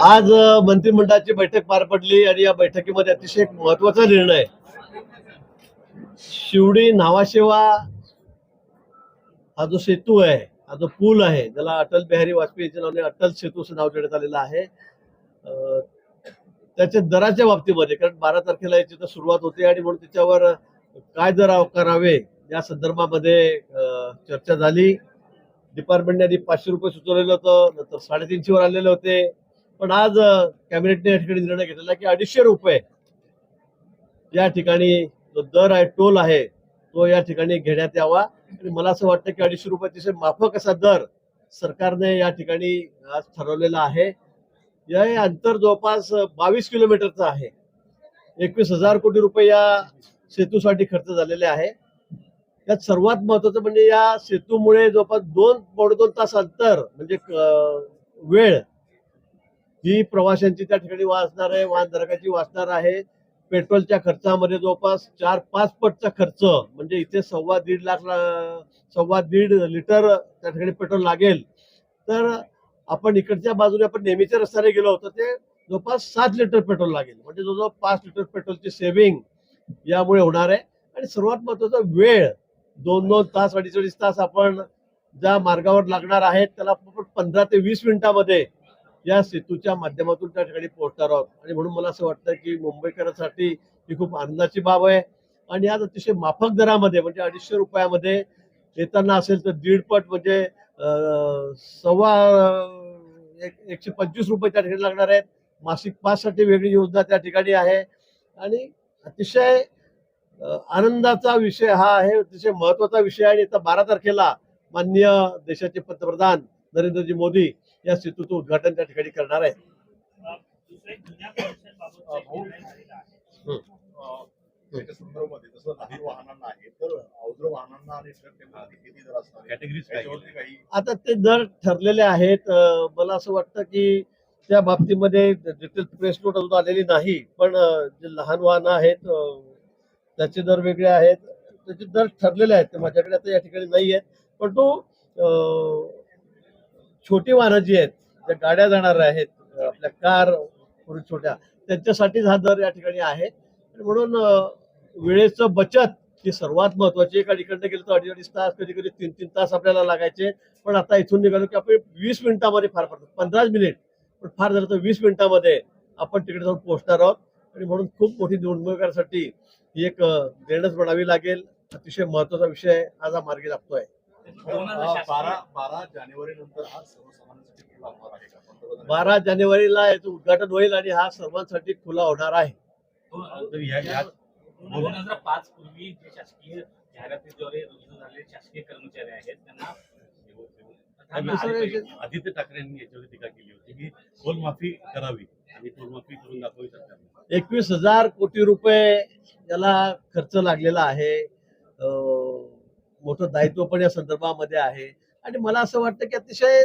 आज मंत्रिमंडळाची बैठक पार पडली आणि या बैठकीमध्ये अतिशय महत्वाचा निर्णय शिवडी नावाशेवा हा जो सेतू आहे, हा जो पूल आहे, ज्याला अटल बिहारी वाजपेयीच्या नावाने अटल सेतू असं नाव देण्यात आलेलं आहे, त्याच्या दराच्या बाबतीमध्ये, कारण 12 तारखेला याची तर सुरुवात होते आणि म्हणून त्याच्यावर काय दर करावे या संदर्भामध्ये चर्चा झाली. डिपार्टमेंटने आधी 500 रुपये सुचवलेलं होतं, नंतर 350 वर आलेले होते. पण आज कॅबिनेटने या ठिकाणी निर्णय घेतलेला की 250 रुपये या ठिकाणी जो दर आहे, टोल आहे, तो या ठिकाणी घेण्यात यावा. आणि मला असं वाटतं की 250 रुपये अतिशय माफक असा दर सरकारने या ठिकाणी आज ठरवलेला आहे. या अंतर जवळपास 22 किलोमीटरचं आहे. 21,000 कोटी रुपये या सेतूसाठी खर्च झालेले आहे. त्यात सर्वात महत्वाचं म्हणजे या सेतूमुळे जवळपास 2-2.5 तास अंतर म्हणजे वेळ ही प्रवाशांची त्या ठिकाणी वाचणार आहे, वाहनधारकाची वाचणार आहे. पेट्रोलच्या खर्चामध्ये जवळपास 4-5 पटचा खर्च, म्हणजे इथे 1.25 लिटर त्या ठिकाणी पेट्रोल लागेल. तर आपण इकडच्या बाजूने आपण नेहमीच्या रस्त्याने गेलो होतो, ते जवळपास 7 लिटर पेट्रोल लागेल, म्हणजे जवळजवळ 5 लिटर पेट्रोलची सेव्हिंग यामुळे होणार आहे. आणि सर्वात महत्वाचा वेळ, 2-2 तास 2.5 तास आपण ज्या मार्गावर लागणार आहेत त्याला 15 ते 20 मिनिटांमध्ये या सेतूच्या माध्यमातून त्या ठिकाणी पोहोचणार आहोत. आणि म्हणून मला असं वाटतं की मुंबईकरांसाठी ही खूप आनंदाची बाब आहे. आणि आज अतिशय माफक दरामध्ये, म्हणजे 250 रुपयामध्ये येताना असेल तर 1.5 पट, म्हणजे 125 रुपये त्या ठिकाणी लागणार आहेत. मासिक पाससाठी वेगळी योजना त्या ठिकाणी आहे. आणि अतिशय आनंदाचा विषय हा आहे, अतिशय महत्वाचा विषय आहे. आणि आता 12 तारखेला माननीय देशाचे पंतप्रधान नरेंद्रजी मोदी या सेतूचं उद्घाटन त्या ठिकाणी करणार आहे. आता ते दर ठरलेले आहेत. मला असं वाटतं की त्या बाबतीमध्ये डिटेल प्रेस नोट अजून आलेली नाही, पण जे लहान वाहनं आहेत त्याचे दर वेगळे आहेत, त्याचे दर ठरलेले आहेत. ते माझ्याकडे आता या ठिकाणी नाही आहेत. पण तो छोटी वाहनं जी आहेत, ज्या गाड्या जाणार आहेत, आपल्या कार छोट्या, त्यांच्यासाठीच हा दर या ठिकाणी आहे. म्हणून वेळेचं बचत ही सर्वात महत्वाची. एका ठिकाणी गेलं तर 2.5 तास, कधी कधी 3-3 तास आपल्याला लागायचे. पण आता इथून निघालो की आपण 20 मिनिटांमध्ये, फार पडतात 15 मिनिट, पण फार झालं तर 20 मिनिटांमध्ये आपण तिकडे जाऊन पोहोचणार आहोत. आणि म्हणून खूप मोठी निवडणुकांसाठी ही एक देणच म्हणावी लागेल. अतिशय महत्वाचा विषय आज हा मार्गी लागतोय. 12 जानेवारी नंतर हा सर्वसामान्यांसाठी खुला होणार आहे का? 12 जानेवारीला याचं उद्घाटन होईल आणि हा सर्वांसाठी खुला होणार आहे. 2005 पूर्वी जे शासकीय जाहिरातीद्वारे रुजू झालेले शासकीय कर्मचारी आहेत त्यांना आदित्य ठाकरेंनी याच्यावर टीका केली होती की टोलमाफी करावी आणि टोलमाफी करून दाखवावी सरकारने. 21,000 कोटी रुपये याला खर्च लागलेला आहे. मोठं दायित्व पण या संदर्भामध्ये आहे. आणि मला असं वाटतं की अतिशय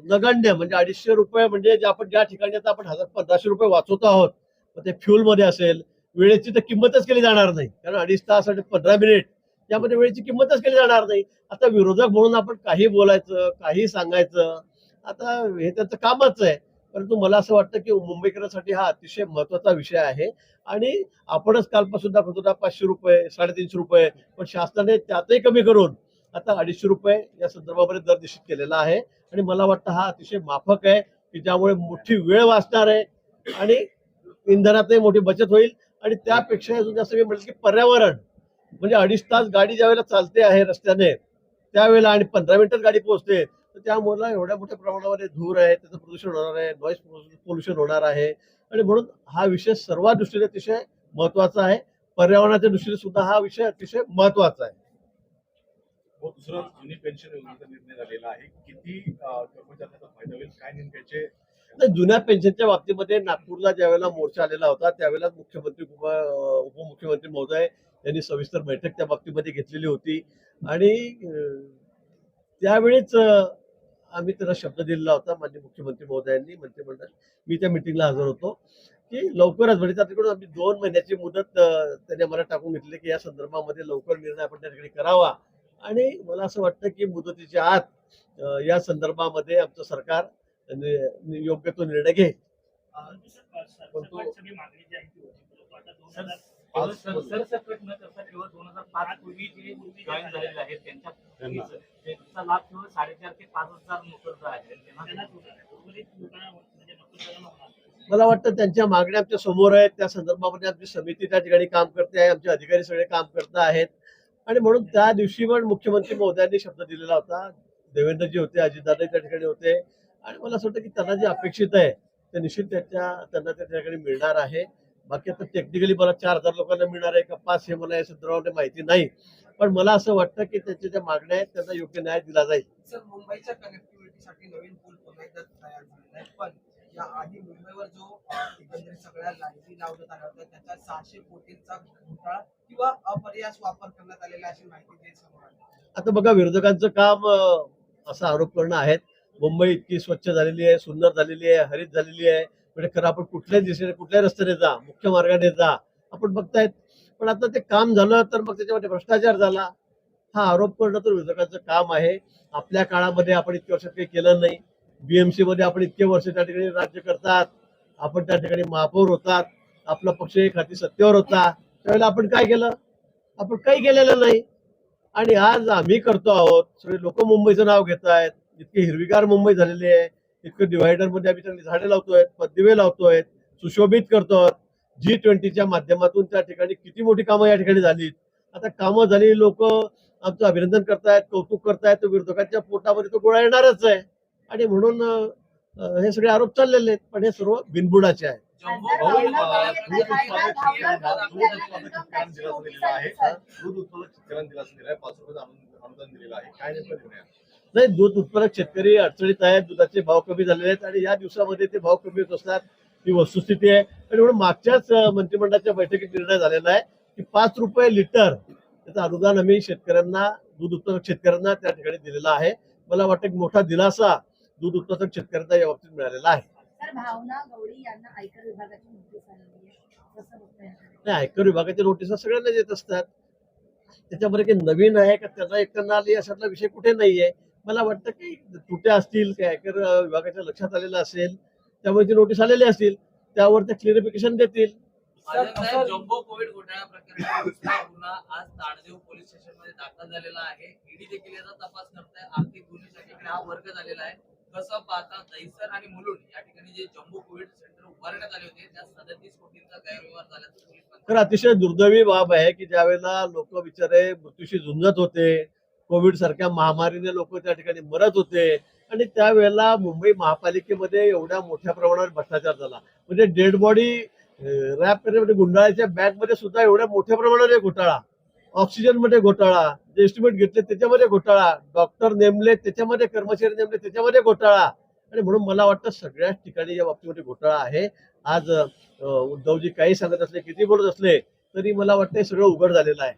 नगण्य, म्हणजे 250 रुपये, म्हणजे आपण ज्या ठिकाणी आता आपण 1,000-1,500 रुपये वाचवतो आहोत, ते फ्युल मध्ये असेल, वेळेची तर किंमतच केली जाणार नाही. कारण 2.5 तास आणि 15 मिनिट यामध्ये वेळेची किंमतच केली जाणार नाही. आता विरोधक म्हणून आपण काही बोलायचं, काही सांगायचं, आता हे त्यांचं कामच आहे. परंतु मला असं वाटतं की मुंबईकरांसाठी हा अतिशय महत्वाचा विषय आहे. आणि आपणच कालपासून दाखवतो ना 500 रुपये, 350 रुपये, पण शासनाने त्यातही कमी करून आता 250 रुपये या संदर्भामध्ये दर निश्चित केलेला आहे. आणि मला वाटतं हा अतिशय माफक आहे, की ज्यामुळे मोठी वेळ वाचणार आहे आणि इंधनातही मोठी बचत होईल. आणि त्यापेक्षा अजून जास्त मी म्हटलं की पर्यावरण, म्हणजे 2.5 तास गाडी ज्यावेळेला चालते आहे रस्त्याने त्यावेळेला आणि 15 मिनिटात गाडी पोहोचते, तर त्यामुळे एवढ्या मोठ्या प्रमाणामध्ये धूर आहे, त्याचं प्रदूषण होणार आहे, नॉईज पोल्युशन होणार आहे. आणि म्हणून हा विषय सर्व दृष्टीने अतिशय महत्वाचा आहे. पर्यावरणाच्या दृष्टीने सुद्धा हा विषय अतिशय महत्वाचा आहे. दुसरा, जुनी पेन्शन योजनेचा निर्णय झालेला आहे. किती कर्मचाऱ्यांचा फायदा होईल, काय नेमक्याचे? जुन्या पेन्शनच्या बाबतीमध्ये नागपूरला ज्यावेळेला मोर्चा आलेला होता त्यावेळेला मुख्यमंत्री उपमुख्यमंत्री महोदय यांनी सविस्तर बैठक त्या बाबतीमध्ये घेतलेली होती. आणि त्यावेळीच आम्ही त्यांना शब्द दिलेला होता, माननीय मुख्यमंत्री महोदयांनी, मंत्रिमंडळ, मी त्या मिटिंगला हजर होतो, की लवकरच, म्हणजे त्याकडून आम्ही 2 महिन्याची मुदत त्यांनी आम्हाला टाकून घेतली की या संदर्भामध्ये लवकर निर्णय आपण त्या ठिकाणी करावा. आणि मला असं वाटतं की मुदतीच्या आत या संदर्भामध्ये आमचं सरकार योग्य तो निर्णय घेईल. सरसकट सगळी मागणी जी आहे ती होती. परंतु आता 2000 सरसकट न करता केवळ 2005 पूर्वी जे जॉईन झालेले आहेत त्यांचा लाभ केवळ 4,500 ते 5,000 नोकरदार आहेत. त्यांनाच होणार आहे. उर्वरित लोकांना म्हणजे नोकरदारांना होणार नाही. मला वाटतं त्यांच्या मागण्या आमच्या समोर आहेत. त्या संदर्भामध्ये आमची समिती त्या ठिकाणी काम करते आहे. आमचे अधिकारी सगळे काम करत आहेत आणि म्हणून त्या दिवशी पण मुख्यमंत्री महोदयांनी शब्द दिलेला होता. देवेंद्रजी होते, अजितदादा त्या ठिकाणी होते आणि मला असं वाटतं की त्यांना जे अपेक्षित आहे ते निश्चित त्यांना त्या ठिकाणी मिळणार आहे. बाकी आता टेक्निकली मला 4,000 लोकांना मिळणार आहे का 5 हे मला या संदर्भामध्ये माहिती नाही, पण मला असं वाटतं की त्यांच्या ज्या मागण्या आहेत त्यांना योग्य न्याय दिला जाईल. सर, मुंबईच्या कनेक्टिव्हिटीसाठी नवीन पूल पुन्हा एकदा तयार झालेला आहे, पण या आधी मुंबईवर जो एकंदरीत सगळ्या लाईटी लावण्यात आल्या होत्या त्याच्या 600 कोटींचा घोटाळा किंवा अपर्यास वापर करण्यात आलेला अशी माहिती ते समोर आली. आता बघा, विरोधकांचं काम असा आरोप करणं आहे. मुंबई इतकी स्वच्छ झालेली आहे, सुंदर झालेली आहे, हरित झालेली आहे, म्हणजे खरं आपण कुठल्याच दिशेने कुठल्याही रस्त्याने जा, मुख्य मार्गाने जा, आपण बघतायत. पण आता ते काम झालं तर मग त्याच्यामध्ये भ्रष्टाचार झाला, हा आरोप करणं तर विरोधकांचं काम आहे. आपल्या काळामध्ये आपण इतक्या वर्षात काही केलं नाही. बीएमसी मध्ये आपण इतके वर्ष त्या ठिकाणी राज्य करतात, आपण त्या ठिकाणी महापौर होतात, आपला पक्ष एक हाती सत्तेवर होता, त्यावेळेला आपण काय केलं? आपण काही केलेलं नाही. आणि आज आम्ही करतो आहोत. सगळे लोक मुंबईचं नाव घेत आहेत. इतकी हिरवीगार मुंबई झालेली आहे, इतकं डिव्हायडर मध्ये आम्ही चांगली झाडे लावतोय, पददिवे लावतोय, सुशोभित करतोय. G20च्या माध्यमातून त्या ठिकाणी किती मोठी कामं या ठिकाणी झालीत. आता कामं झालेली लोक आमचं अभिनंदन करतायत, कौतुक करतायत, विरोधकांच्या पोटामध्ये तो गोळा येणारच आहे. आणि म्हणून हे सगळे आरोप चाललेले आहेत, पण हे सर्व बिनबुडाचे आहेत. दूध उत्पादक शेतकऱ्यांना दिलासा दिला आहे, 5 रुपयाचं अनुदान दिलेलं आहे. काय नेमका निर्णय आहे? नाही, दूध उत्पादक शेतकरी अडचणीत आहेत, दुधाचे भाव कमी झालेले आहेत आणि या दिवसामध्ये ते भाव कमी होत असतात, ही वस्तुस्थिती आहे. आणि म्हणून मागच्याच मंत्रिमंडळाच्या बैठकीत निर्णय झालेला आहे की 5 रुपये लिटर त्याचं अनुदान आम्ही शेतकऱ्यांना, दूध उत्पादक शेतकऱ्यांना त्या ठिकाणी दिलेला आहे. मला वाटतं की मोठा दिलासा दूध उत्पादक शेतकऱ्यांना या बाबतीत मिळालेला आहे. सर, भावना गवळी यांना आयकर विभागाची नोटीस आलेली आहे. कसं बघताय? नाही, आयकर विभागाच्या नोटीस सगळ्यांना देत असतात. त्याच्यामध्ये काही नवीन आहे का त्यांना एकट्यांना आली अशातला विषय कुठे नाहीये. मला वाटतं की त्रुट्या असतील, काही आयकर विभागाच्या लक्षात आलेलं असेल, त्यामुळे ती नोटीस आलेली असतील, त्यावर ते क्लिअरिफिकेशन देतील. साहेब, जम्बो कोविड घोटाळा प्रकरणी दुसरा गुन्हा आज ताडदेव पोलीस स्टेशन मध्ये दाखल झालेला आहे. ईडी देखील याचा तपास करताय. आर्थिक गुन्हे शाखेकडे हा वर्ग झालेला आहे. कसं पाहता, दहिसर आणि मुलुंड या ठिकाणी जे जम्बो कोविड सेंटर उभारण्यात आले होते त्या 37 कोटींचा गैरव्यवहार झाल्याचं पोलीस तर अतिशय दुर्दैवी बाब आहे की ज्यावेळेला लोक बिचारे मृत्यूशी झुंजत होते, कोविड सारख्या महामारीने लोक त्या ठिकाणी मरत होते आणि त्यावेळेला मुंबई महापालिकेमध्ये एवढ्या मोठ्या प्रमाणावर भ्रष्टाचार झाला. म्हणजे डेड बॉडी रॅप म्हणजे गुंडाळाच्या बॅग मध्ये सुद्धा एवढ्या मोठ्या प्रमाणावर घोटाळा, ऑक्सिजन मध्ये घोटाळा, जे एस्टिमेट घेतले त्याच्यामध्ये घोटाळा, डॉक्टर नेमले त्याच्यामध्ये, कर्मचारी नेमले त्याच्यामध्ये घोटाळा. आणि म्हणून मला वाटतं सगळ्याच ठिकाणी या बाबतीमध्ये घोटाळा आहे. आज उद्धवजी काही सांगत असले, किती बोलत असले तरी मला वाटतं सगळं उघड झालेलं आहे.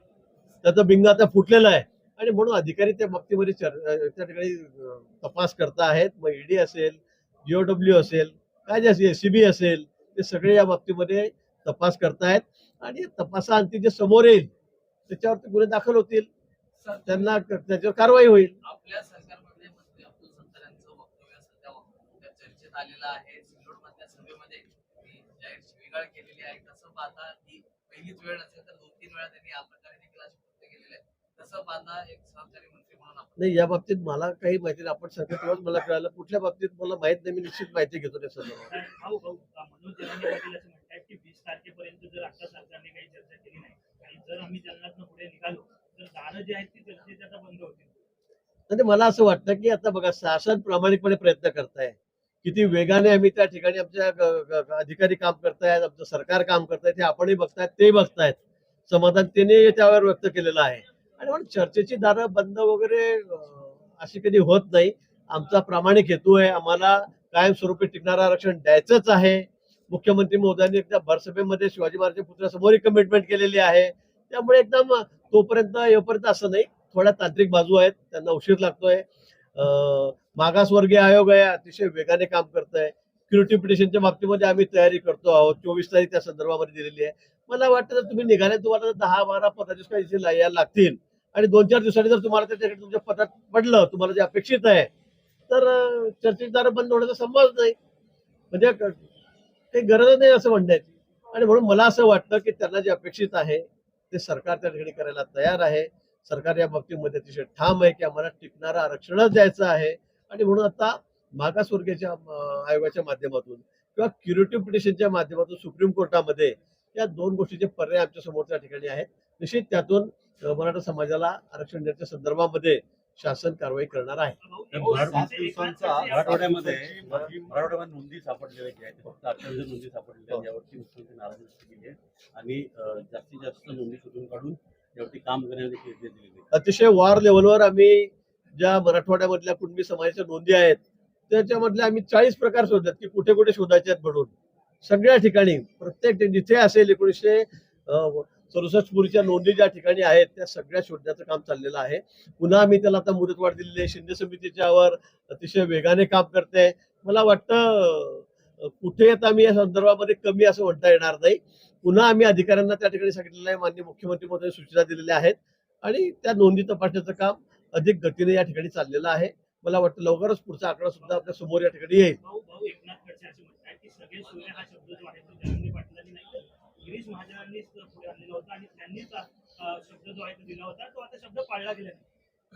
त्याचं बिंग आता फुटलेलं आहे आणि म्हणून अधिकारी त्या बाबतीमध्ये त्या ठिकाणी तपास करता आहेत. मग ईडी असेल, GOW असेल, काय जे असेल, SCB असेल, ते सगळे या बाबतीमध्ये तपास करतायत आणि तपासाअंती जे समोर येईल त्याच्यावरती गुन्हे दाखल होतील, त्यांना त्याच्यावर कारवाई होईल. आपल्या सरकारमध्ये मंत्री अब्दुल सत्तार यांचं वक्तव्य सध्या चर्चेत आलेलं आहे. सिल्लोड मधल्या सभेमध्ये जाहीर शिवीगाळ केलेली आहे. कसं पाहता, ही पहिलीच वेळ नसेल तर 2-3 वेळा त्यांनी या प्रकारे देखील असे कृत्य केलेले आहे. कसं पाहता एक सहकारी मंत्री म्हणून आपण? नाही, या बाबतीत मला काही माहिती नाही. आपण सांगतो तेव्हाच मला कळालं. कुठल्या बाबतीत मला माहित नाही, मी निश्चित माहिती घेतो त्या सर्व. मनोज जरांगे पाटील असं म्हणतात की 20 तारखेपर्यंत जर आता सरकारने काही चर्चा केली नाही आणि जर आम्ही जालन्यातनं पुढे निघालो तर दारं जे आहेत ती चर्चेचे आता बंद होतील. आणि मला असं वाटतं की आता बघा, शासन प्रामाणिकपणे प्रयत्न करताय, किती वेगाने आम्ही त्या ठिकाणी आमच्या अधिकारी काम करतायत, आमचं सरकार काम करतायत, हे आपणही बघतायत, ते बघतायत. समाधान त्याने त्यावर व्यक्त केलेलं आहे. आणि म्हणून चर्चेची दारं बंद वगैरे अशी कधी होत नाही. आमचा प्रामाणिक हेतू आहे, आम्हाला कायमस्वरूपी टिकणारं आरक्षण द्यायचंच आहे. मुख्यमंत्री महोदयांनी एकदा भरसभेमध्ये शिवाजी महाराजांच्या पुतळ्यासमोर कमिटमेंट केलेली आहे. त्यामुळे एकदम तोपर्यंत येपर्यंत असं नाही, थोड्या तांत्रिक बाजू आहेत, त्यांना उशीर लागतोय. मागासवर्गीय आयोग आहे, अतिशय वेगाने काम करत आहे. सिक्युरिटी पिटिशनच्या बाबतीमध्ये आम्ही तयारी करतो आहोत. 24 तारीख त्या संदर्भामध्ये दिलेली आहे. मला वाटतं जर तुम्ही निघाले, तुम्हाला 10-12-15 दिवस यायला लागतील आणि 2-4 दिवसांनी जर तुम्हाला त्या तुमच्या पदात पडलं, तुम्हाला जे अपेक्षित आहे तर चर्चेची दारं बंद होण्याचा संभवच नाही. म्हणजे काही गरज नाही असं म्हणण्याची. आणि म्हणून मला असं वाटतं की त्यांना जे अपेक्षित आहे ते सरकार त्या ठिकाणी करायला तयार आहे. सरकार या बाबतीमध्ये अतिशय ठाम आहे की आम्हाला टिकणारं आरक्षणच द्यायचं आहे. आणि म्हणून आता मागासवर्गीय आयोगाच्या माध्यमातून किंवा क्युरेटिव्ह पिटिशनच्या माध्यमातून सुप्रीम कोर्टामध्ये या दोन गोष्टीचे पर्याय आमच्या समोर त्या ठिकाणी आहेत. निश्चित त्यातून मराठा समाजाला आरक्षण देण्याच्या संदर्भामध्ये शासन कारवाई करणार आहे. मराठवाड्यामध्ये नोंदी सापडलेल्या ज्या आहेत फक्त 28 नोंदी सापडलेल्या आहेत. यावरती मुख्यमंत्री नाराजी व्यक्त केली आहे आणि जास्तीत जास्त नोंदी शोधून काढून यावरती काम करण्याचे निर्देश दिले. अतिशय वार लेवलवर आम्ही ज्या मराठवाड्यामधल्या कुणबी समाजाच्या नोंदी आहेत त्याच्यामधले आम्ही 40 प्रकार शोधलेत की कुठे कुठे शोधायचे आहेत म्हणून. सगळ्या ठिकाणी प्रत्येक जिथे असेल 1967 पूर्वीच्या नोंदी ज्या ठिकाणी आहेत त्या सगळ्या शोधण्याचं काम चाललेलं आहे. पुन्हा आम्ही त्याला आता मुदतवाढ दिलेली आहे. शिंदे समितीच्यावर अतिशय वेगाने काम करते. मला वाटतं कुठे आता आम्ही या संदर्भामध्ये कमी असं म्हणता येणार नाही. पुन्हा आम्ही अधिकाऱ्यांना त्या ठिकाणी सांगितलेलं आहे. माननीय मुख्यमंत्री महोदय सूचना दिलेल्या आहेत आणि त्या नोंदी तपासण्याचं काम अधिक गतीने या ठिकाणी चाललेलं आहे. मला वाटतं लवकरच पुढचा आकडा सुद्धा आपल्या समोर या ठिकाणी येईल. भाऊ एकनाथ खडसे असे म्हणतात की सगळे सोयरे हा शब्द जो आहे तो जयंती पाटलांनी नाही तर गिरीश महाजनांनीच पुढे आणलेला होता आणि त्यांनीच शब्द जो आहे तो दिला होता तो आता शब्द पाळला गेला नाही.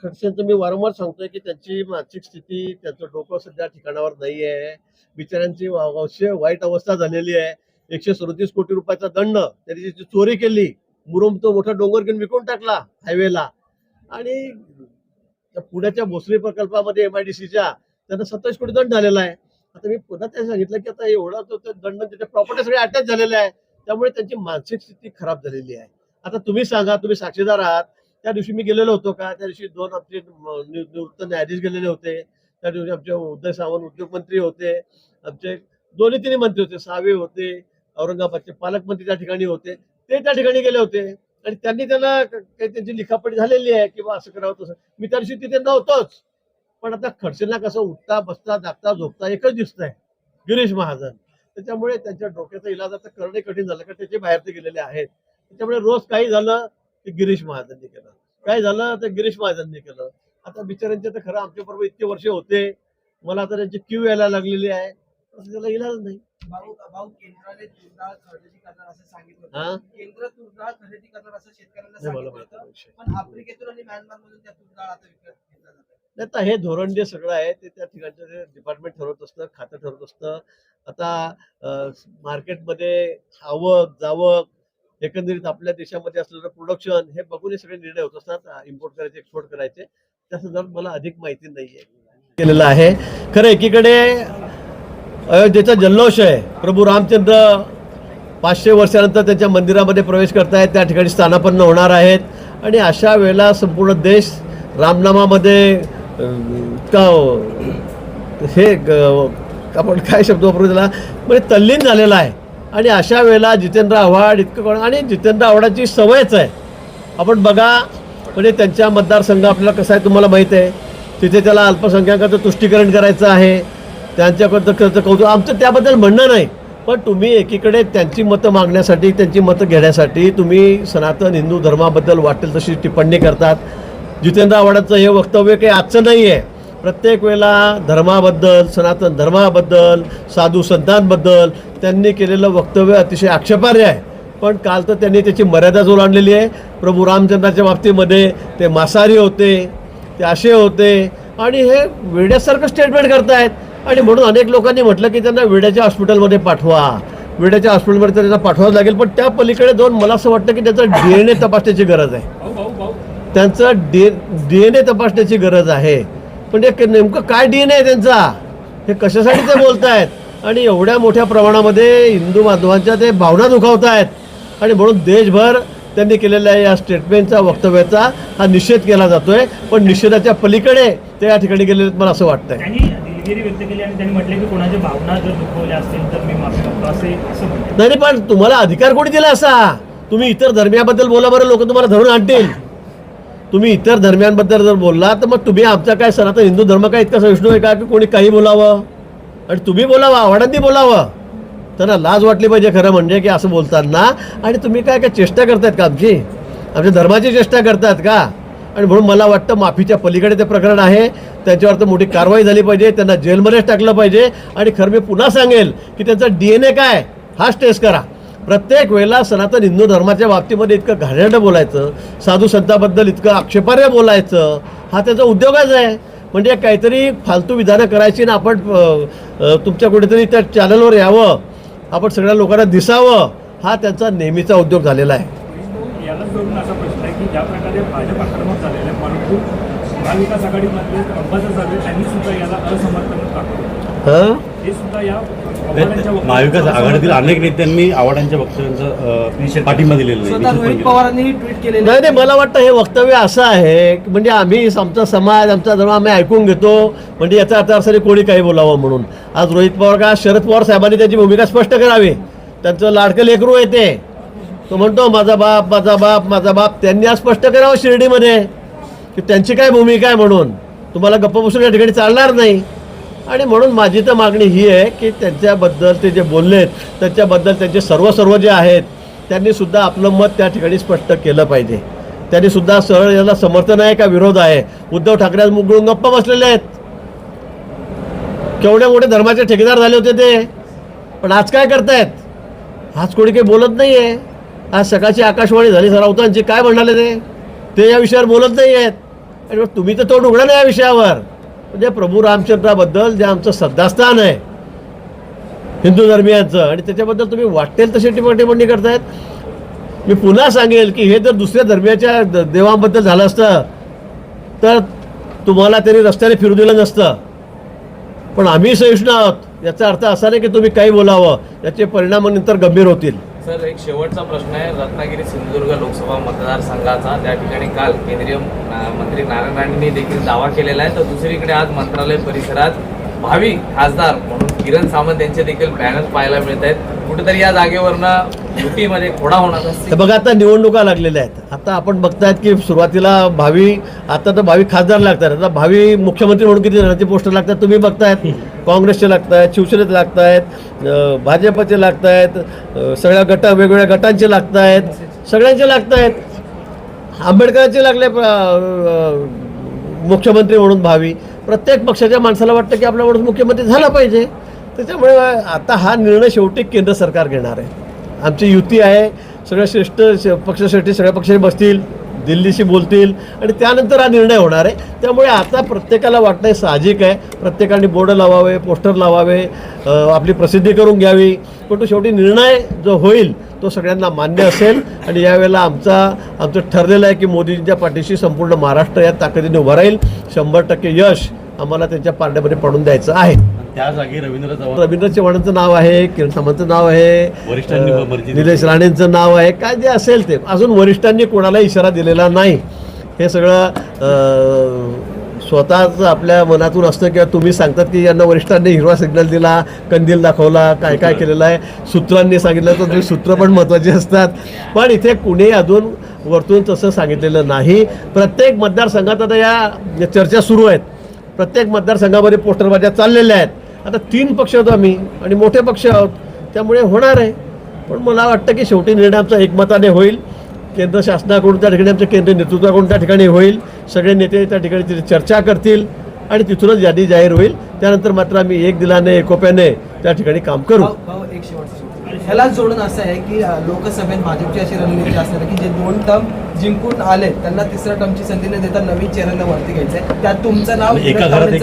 खडसेंचं मी वारंवार सांगतोय की त्यांची मानसिक स्थिती त्यांचं डोकं सध्या ठिकाणावर नाही आहे. बिचाऱ्यांची अवश्य वाईट अवस्था झालेली आहे. 137 कोटी रुपयाचा दंड, त्यांनी जी चोरी केली, मुरुम तो मोठा डोंगर घेऊन विकून टाकला हायवेला. आणि पुण्याच्या भोसरी प्रकल्पामध्ये MIDCच्या त्यांना 27 कोटी दंड झालेला आहे. आता मी पुन्हा त्यांनी सांगितलं की आता एवढा तो दंड त्याच्या प्रॉपर्टी सगळे अटॅच झालेले आहे. त्यामुळे त्यांची मानसिक स्थिती खराब झालेली आहे. आता तुम्ही सांगा, तुम्ही साक्षीदार आहात. त्या दिवशी मी गेलेलो होतो का? त्या दिवशी 2 आमचे निवृत्त न्यायाधीश गेलेले होते. त्या दिवशी आमचे उदय सामंत उद्योगमंत्री होते, आमचे 2-3 मंत्री होते, सावे होते, औरंगाबादचे पालकमंत्री त्या ठिकाणी होते. ते त्या ठिकाणी गेले होते आणि त्यांनी त्यांना काही त्यांची लिखापट झालेली आहे किंवा असं करावं तसं. मी त्या दिवशी तिथे नव्हतोच. पण आता खडसेंना कसं उठता बसता जागता झोपता एकच दिसतंय, गिरीश महाजन. त्याच्यामुळे त्यांच्या डोक्याचा इलाज आता करणं कठीण झालं का त्याचे बाहेर ते गेलेले आहेत. त्याच्यामुळे रोज काही झालं ते गिरीश महाजननी केलं, काय झालं तर गिरीश महाजननी केलं. आता बिचाऱ्यांचे तर खरं आमच्याबरोबर इतके वर्ष होते, मला आता त्यांची क्यू यायला लागलेली आहे. त्याला इलाज नाही. भाऊ केंद्राने तुरडाळ खरेदी करणार असं सांगितलं हा? होतं. केंद्र तुरडाळ खरेदी करणार असं शेतकऱ्यांना नाही, मला सांगितलं माहिती होतं. आहे विषय. पण आफ्रिकेतून आणि म्यानमारमधून त्या तुरडाळ आता विकत घेतल्या जातात. नाही, आता हे धोरण जे सगळं आहे ते त्या ठिकाणचं जे डिपार्टमेंट ठरवत असतं, खातं ठरवत असतं. आता मार्केटमध्ये आवक जावक एकंदरीत आपल्या देशामध्ये असलेलं प्रोडक्शन हे बघून हे सगळे निर्णय होत असतात. इम्पोर्ट करायचे, एक्सपोर्ट करायचे. त्या संदर्भात मला अधिक माहिती नाहीये केलेलं आहे. खरं एकीकडे अयोध्येचा जल्लोष आहे. प्रभू रामचंद्र 500 वर्षानंतर त्यांच्या मंदिरामध्ये प्रवेश करतायत, त्या ठिकाणी स्थानापन्न होणार आहेत. आणि अशा वेळेला संपूर्ण देश रामनामामध्ये आपण काय शब्द वापरू त्याला म्हणजे तल्लीन झालेला आहे. आणि अशा वेळेला जितेंद्र आव्हाड इतकं, आणि जितेंद्र आव्हाडाची सवयच आहे. आपण बघा म्हणजे त्यांच्या मतदारसंघ आपल्याला कसं आहे तुम्हाला माहीत आहे. तिथे त्याला अल्पसंख्याकाचं तुष्टीकरण करायचं आहे. त्यांच्याकडचं कौतुक आमचं त्याबद्दल म्हणणं नाही. पण तुम्ही एकीकडे त्यांची मतं मागण्यासाठी, त्यांची मतं घेण्यासाठी तुम्ही सनातन हिंदू धर्माबद्दल वाटेल तशी टिप्पणी करतात. जितेंद्र आव्हाडांचं हे वक्तव्य काही आजचं नाही आहे. प्रत्येक वेळेला धर्माबद्दल, सनातन धर्माबद्दल, साधू संतांबद्दल त्यांनी केलेलं वक्तव्य अतिशय आक्षेपार्ह आहे. पण काल तर त्यांनी त्याची मर्यादाच ओलांडलेली आहे. प्रभू रामचंद्राच्या बाबतीमध्ये ते मांसाहारी होते, ते असे होते आणि हे वेड्यासारखं स्टेटमेंट करतायत. आणि म्हणून अनेक लोकांनी म्हटलं की त्यांना वेड्याच्या हॉस्पिटलमध्ये पाठवा, वेड्याच्या हॉस्पिटलमध्ये त्यांना पाठवावं लागेल. पण त्या पलीकडे जाऊन मला असं वाटतं की त्याचं DNA तपासण्याची गरज आहे. त्यांचं DNA तपासण्याची गरज आहे. म्हणजे नेमकं काय DNA आहे त्यांचा, हे कशासाठी ते बोलत आहेत. आणि एवढ्या मोठ्या प्रमाणामध्ये हिंदू बांधवांच्या ते भावना दुखावत आहेत. आणि म्हणून देशभर त्यांनी केलेल्या या स्टेटमेंटचा, वक्तव्याचा हा निषेध केला जातोय. पण निषेधाच्या पलीकडे ते या ठिकाणी गेलेले मला असं वाटतंय. त्यांनी दिलगिरी व्यक्त केली आणि त्यांनी म्हटले की कोणाच्या भावना जर दुखवल्या असतील तर मी माफी मागतो असं म्हणतात. नाही, पण तुम्हाला अधिकार कोणी दिला असा? तुम्ही इतर धर्मियाबद्दल बोला बरं, लोक तुम्हाला धरून आणतील. तुम्ही इतर धर्मियांबद्दल जर बोलला तर मग तुम्ही आमचा काय सनातन हिंदू धर्म काय इतका सहिष्णू आहे का की कोणी काही बोलावं आणि तुम्ही बोलावं, आव्हाडांनी बोलावं? त्यांना लाज वाटली पाहिजे खरं म्हणजे की असं बोलताना. आणि तुम्ही काय काय चेष्टा करतायत का? आमच्या धर्माची चेष्टा करतात का? आणि म्हणून मला वाटतं माफीच्या पलीकडे ते प्रकरण आहे. त्यांच्यावर तर मोठी कारवाई झाली पाहिजे, त्यांना जेलमध्येच टाकलं पाहिजे. आणि खरं मी पुन्हा सांगेल की त्यांचा DNA काय हाच टेस्ट करा. प्रत्येक वेळेला सनातन हिंदू धर्माच्या बाबतीमध्ये इतकं घाणेरडं बोलायचं, साधू संतांबद्दल इतकं आक्षेपार्ह बोलायचं, हा त्याचा उद्योगच आहे. म्हणजे काहीतरी फालतू विधानं करायची ना आपण तुमच्या कुठेतरी त्या चॅनलवर यावं, आपण सगळ्या लोकांना दिसावं, हा त्यांचा नेहमीचा उद्योग झालेला आहे. यालाच जोडून असा प्रश्न आहे की ज्या प्रकारे भाजप आक्रमक झालेला आहे, परंतु महाविकास आघाडीमधले अंबादास दानवे त्यांनी सुद्धा याला असमर्थन दाखवलं. हे सुद्धा या महाविकास आघाडीतील अनेक नेत्यांनी आव्हाडांच्या वक्तव्यांचा पाठिंबा दिलेला स्वतः नाही. रोहित पवारांनी ट्विट केलेलं नाही नाही, मला वाटतं हे वक्तव्य असं आहे की म्हणजे आम्ही आमचा समाज आमचा धर्म आम्ही ऐकून घेतो, म्हणजे याचा अर्थ असा नाही कोणी काही बोलावं म्हणून. आज रोहित पवार का शरद पवार साहेबांनी त्याची भूमिका स्पष्ट करावी. त्यांचं लाडकं लेकरू येते, तो म्हणतो माझा बाप माझा बाप माझा बाप. त्यांनी आज स्पष्ट करावं शिर्डीमध्ये की त्यांची काय भूमिका आहे म्हणून. तुम्हाला गप्प बसून या ठिकाणी चालणार नाही. आणि म्हणून माझी तर मागणी ही आहे की त्यांच्याबद्दल ते जे बोललेत त्याच्याबद्दल त्यांचे सर्व जे आहेत त्यांनी सुद्धा आपलं मत त्या ठिकाणी स्पष्ट केलं पाहिजे. त्यांनी सुद्धा सरळ याला समर्थन आहे का विरोध आहे. उद्धव ठाकरे आज मुगळून गप्प बसलेले आहेत. केवढे मोठे धर्माचे ठेकेदार झाले होते ते, पण आज काय करतायत. आज कोणी काही बोलत नाही आहे. आज सकाळची आकाशवाणी झाली राऊतांची, काय म्हणाले ते या विषयावर बोलत नाही आहेत. आणि मग तुम्ही तर तोंड उघडा नाही या विषयावर. म्हणजे प्रभू रामचंद्राबद्दल जे आमचं श्रद्धास्थान आहे हिंदू धर्मियांचं, आणि त्याच्याबद्दल तुम्ही वाटेल तशी टिप्पणी करतायत. मी पुन्हा सांगेल की हे जर दुसऱ्या धर्मियाच्या देवांबद्दल झालं असतं तर तुम्हाला त्यांनी रस्त्याने फिरू दिलं नसतं. पण आम्ही सहिष्णू आहोत, याचा अर्थ असा नाही की तुम्ही काही बोलावं, याचे परिणाम नंतर गंभीर होतील. सर, एक शेवटचा प्रश्न आहे. रत्नागिरी सिंधुदुर्ग लोकसभा मतदारसंघाचा त्या ठिकाणी काल केंद्रीय मंत्री नारायण राणेंनी देखील दावा केलेला आहे, तर दुसरीकडे आज मंत्रालय परिसरात भावी खासदार म्हणून किरण सामंत यांचे देखील बॅनर पाहायला मिळत आहेत. कुठेतरी या जागेवरनं युतीमध्ये खोडा होणार तर बघा, आता निवडणुका लागलेल्या आहेत. आता आपण बघतायत की सुरुवातीला आता तर भावी खासदार लागतात, आता भावी मुख्यमंत्री म्हणून किती जणांचे पोस्टर लागतात तुम्ही बघतायत. काँग्रेसचे लागत आहेत, शिवसेनेचे लागत आहेत, भाजपचे लागत आहेत, सगळ्या वेगवेगळ्या गटांचे लागत आहेत, सगळ्यांचे लागत आहेत. आंबेडकरांचे लागले मुख्यमंत्री म्हणून भावी. प्रत्येक पक्षाच्या माणसाला वाटतं की आपला माणूस मुख्यमंत्री झाला पाहिजे. त्याच्यामुळे आता हा निर्णय शेवटी केंद्र सरकार घेणार आहे. आमची युती आहे, सगळ्या श्रेष्ठ पक्षश्रेष्ठी सगळ्या पक्षाने बसतील, दिल्लीशी बोलतील आणि त्यानंतर हा निर्णय होणार आहे. त्यामुळे आता प्रत्येकाला वाटणं साहजिक आहे, प्रत्येकाने बोर्ड लावावे, पोस्टर लावावे, आपली प्रसिद्धी करून घ्यावी. पण तो शेवटी निर्णय जो होईल तो सगळ्यांना मान्य असेल. आणि यावेळेला आमचं ठरलेलं आहे की मोदींच्या पाठीशी संपूर्ण महाराष्ट्र या ताकदीने उभा राहील. 100% यश आम्हाला त्यांच्या पारड्यामध्ये पडून द्यायचं आहे. त्या जागी रवींद्र चव्हाणांचं नाव आहे, किरण सामंतचं नाव आहे, निलेश राणेंचं नाव आहे, काय जे असेल ते. अजून वरिष्ठांनी कोणाला इशारा दिलेला नाही. हे सगळं स्वतःच आपल्या मनातून असतं किंवा तुम्ही सांगतात की यांना वरिष्ठांनी हिरवा सिग्नल दिला, कंदील दाखवला, काय काय केलेलं आहे, सूत्रांनी सांगितलं तर तुम्ही सूत्र पण महत्त्वाची असतात. पण इथे कुणी अजून वरतून तसं सांगितलेलं नाही. प्रत्येक मतदारसंघात आता या चर्चा सुरू आहेत. प्रत्येक मतदारसंघामध्ये पोस्टरबाज्या चाललेल्या आहेत. आता 3 पक्ष आहोत आम्ही आणि मोठे पक्ष आहोत, त्यामुळे होणार आहे. पण मला वाटतं की शेवटी निर्णय आमचा एकमताने होईल. केंद्र शासनाकडून त्या ठिकाणी आमच्या केंद्रीय नेतृत्वाकडून त्या ठिकाणी होईल. सगळे नेते त्या ठिकाणी तिथे चर्चा करतील आणि तिथूनच यादी जाहीर होईल. त्यानंतर मात्र आम्ही एक दिलाने एकोप्याने त्या ठिकाणी काम करू. एक शेवटचा ह्याला जोडून असं आहे की लोकसभेत भाजपची अशी रणनीती असणार की जे 2 टर्म जिंकून आले त्यांना 3ऱ्या टर्मची संधी न देता नवीन चेहऱ्यांना वरती घ्यायचं आहे. त्यात तुमचं नाव,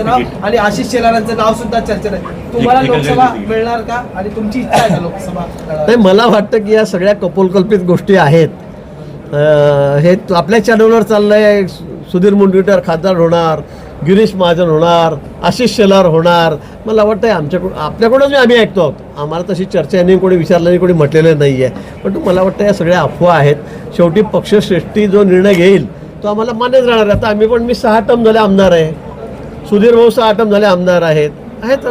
नाव आणि आशिष शेलारांचं नाव सुद्धा चर्चेत आहे. तुम्हाला लोकसभा मिळणार का आणि तुमची इच्छा आहे का लोकसभा? नाही, मला वाटतं की या सगळ्या कपोलकल्पित गोष्टी आहेत. हे आपल्या चॅनलवर चाललं आहे. सुधीर मुनगंटीवार खासदार होणार, गिरीश महाजन होणार, आशिष शेलार होणार. मला वाटतं आपल्याकडूनच आम्ही ऐकतो. आम्हाला तशी चर्चा यांनी कोणी विचारलं नाही, कोणी म्हटलेलं नाही आहे. पण मला वाटतं या सगळ्या अफवा आहेत. शेवटी पक्षश्रेष्ठी जो निर्णय घेईल तो आम्हाला मान्यच राहणार आहे. आता मी 6 टर्म झाले आमदार आहे, सुधीर भाऊ 6 टर्म झाले आमदार आहेत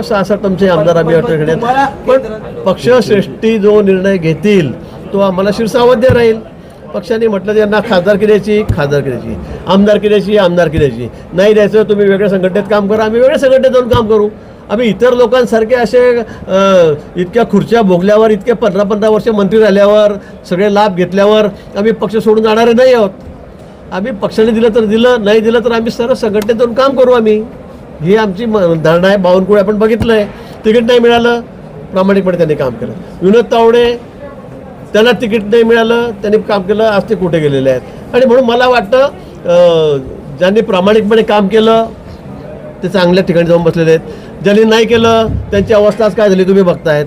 6 टर्मचे आमदार आम्ही वाटत. पण पक्षश्रेष्ठी जो निर्णय घेतील तो आम्हाला शिरसावध्य राहील. पक्षाने म्हटलं त्यांना खासदारकी द्यायची, आमदारकी द्यायची, नाही द्यायचं तुम्ही वेगळ्या संघटनेत काम करा, आम्ही वेगळ्या संघटनेत जाऊन काम करू. आम्ही इतर लोकांसारखे असे इतक्या खुर्च्या भोगल्यावर, इतके 15-15 वर्ष मंत्री राहिल्यावर, सगळे लाभ घेतल्यावर आम्ही पक्ष सोडून जाणारे नाही आहोत. आम्ही पक्षाने दिलं तर दिलं, नाही दिलं तर आम्ही सर्व संघटनेतून काम करू आम्ही. ही आमची धारणा आहे. बावनकुळे आपण बघितलंय, तिकीट नाही मिळालं, प्रामाणिकपणे त्यांनी काम केलं. विनोद तावडे, त्यांना तिकीट नाही मिळालं, त्यांनी काम केलं, आज ते कुठे गेलेले आहेत. आणि म्हणून मला वाटतं ज्यांनी प्रामाणिकपणे काम केलं ते चांगल्या ठिकाणी जाऊन बसलेले आहेत. ज्यांनी नाही केलं त्यांची अवस्था आज काय झाली तुम्ही बघतायत.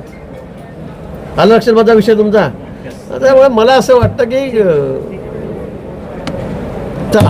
आलं लक्षात माझा विषय तुमचा. त्यामुळे मला असं वाटतं की चला